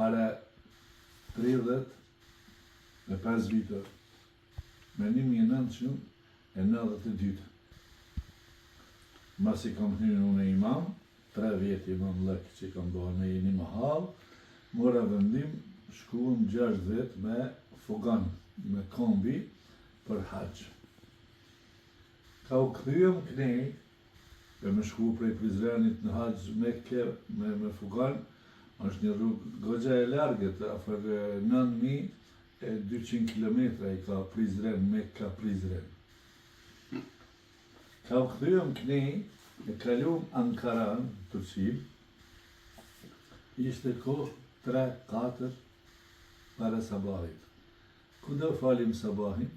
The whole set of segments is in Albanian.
para 35 vitër, me 1992. Masi kam hyrë unë imam, 3 vjetë imam lëk që kam doha me jeni mahal, mora vendim, shkuëm 6 vjetë me fugan, me kombi, për haqë. Ka u këthyëm kënej, e me shku prej Prizrenit në haqë Mekke me fugan, është një rrugë goxha e largët, afër 9200 km i ka Prizren, Mekka Prizren. Ka u këthyëm kënej, e kalum Ankaran, Turqi, ishte kohë 3-4 para sabahit. Ku do falim sabahin,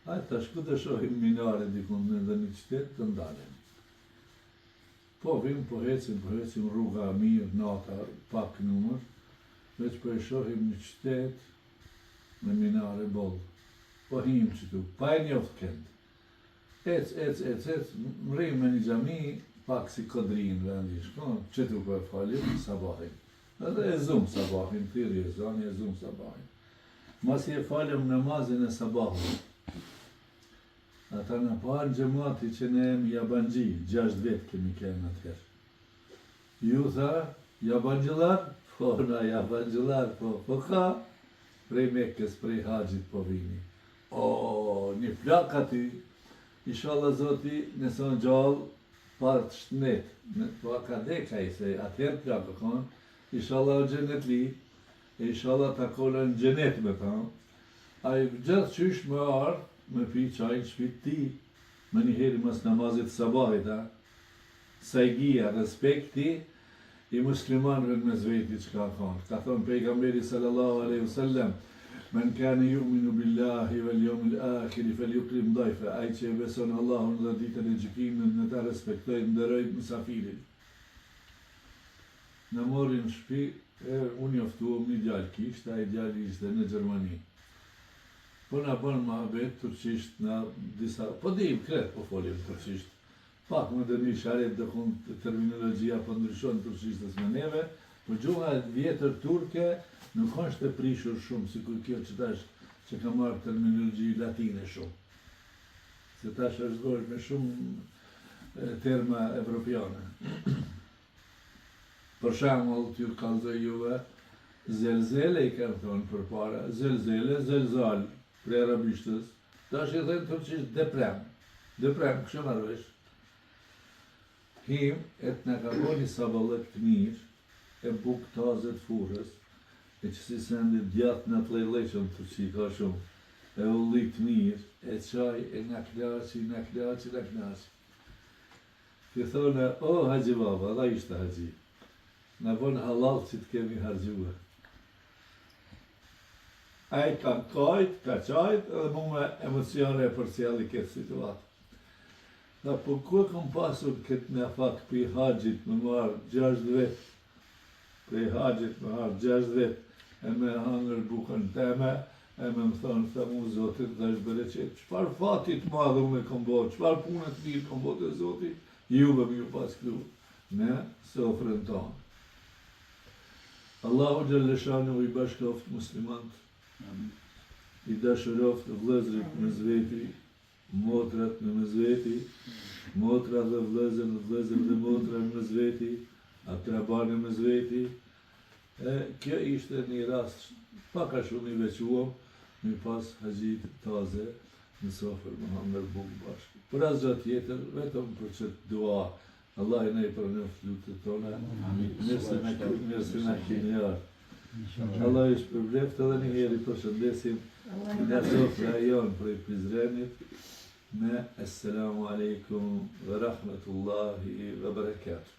tash ku do shohim minare dikun në dhe një qytet të ndalem. Po vim, po hecim rruga mirë, nata, pak numër, veç po e shohim një qytet me minare bollë. Po him qëtu, pa e njoft kënd. Ec, mrim me një xhami, pak si Kodrin vendi shkon, qëtu po e falim sabahin. Edhe e zum sabahin, thiri e zani e zum sabahin. Masi e falim namazin e sabahut. Ata në parë gjemati që ne jem jabanxhi, 6 vetë kemi kemë atëherë. Ju tha, jabanxhilar? Po, na jabanxhilar, po ka? Prej Mekës, prej haqit po vini. O, një plak aty, inshallah zoti, nëson gjallë, parë të shtënet, po akadeka i se, atëherë plak o konë, inshallah o gjenet li, e inshallah takolla në gjenet me ta. A i gjithë qysh më ardhë, me pi qajnë shpit ti, me njëheri mas namazit sabahit, sajgia, respekti i muslimanëve në zveti që ka thonë. Ka thonë pejgamberi sallallahu aleyhi sallam, men kane yu'minu billahi vel yawmil akhiri fel yukrim dajfe, aj që e beson Allahun dhe ditën e gjykimit në ta respektojnë, ndërojnë mësafirin. Në morin shpi, unë joftuam një djallë kisht, a i djallë ishte në Gjermani. Po na bën muhabet turqisht na disa, po dim kret po folim turqisht. Pak më dëni sharet dhe kun terminologjia po ndryshon turqishtës me neve, po gjuha vjetër turke nuk është e prishur shumë, si kur kjo që tash që ka marrë terminologji latine shumë. Se tash është gojsh me shumë terma evropiane. Për shembull, t'ju kallëzoj juve, zelzele i kanë thonë për para, zelzele, zelzal, për arabishtës, tash i thënë turqisht deprem, kështë marrëvesh. Him, e të në ka bo një saballet të mirë, e buk tazet furës, e që si sendit djatë në të lejleqën Turqi ka shumë, e ulli të mirë, e qaj, e në knaqi. Ti thonë, o haxhi baba, dha ishte haxhi, në bon halal që të kemi hargjuar. A i ka kajt, ka qajt, edhe mu me emocione për cjeli këtë situatë. Dhe po ku kom pasur këtë në fak për haqit me marë 6 vetë, për haqit me marë 6 vetë, e me hangër bukën teme, e me më thonë, të mu zotit dhe është bereqet, qëfar fatit madhë me kom bo, qëfar punët mirë kom bo të zotit, juve më ju pas kru, ne sofrën tonë. Allahu Gjellëshanu i bashkoft muslimantë, i dashuroft vëllezërit me zveti, motrat në mëzveti, motra dhe vëllezër dhe motra në mëzveti, akrabane në mëzveti. Kjo ishte një rast paka shumë i vequam, me pas haxhit taze në sofër me hangër bukë bashkë. Për asgjë tjetër, vetëm për çet dua, Allah i ne i përnëft lutët tona, nërse na kini jarë. Allah i shpërbleft edhe një heri përshëndesim në sofra jonë prej Prizrenit me Assalamu alaikum wa rahmatullahi wa barakatuh.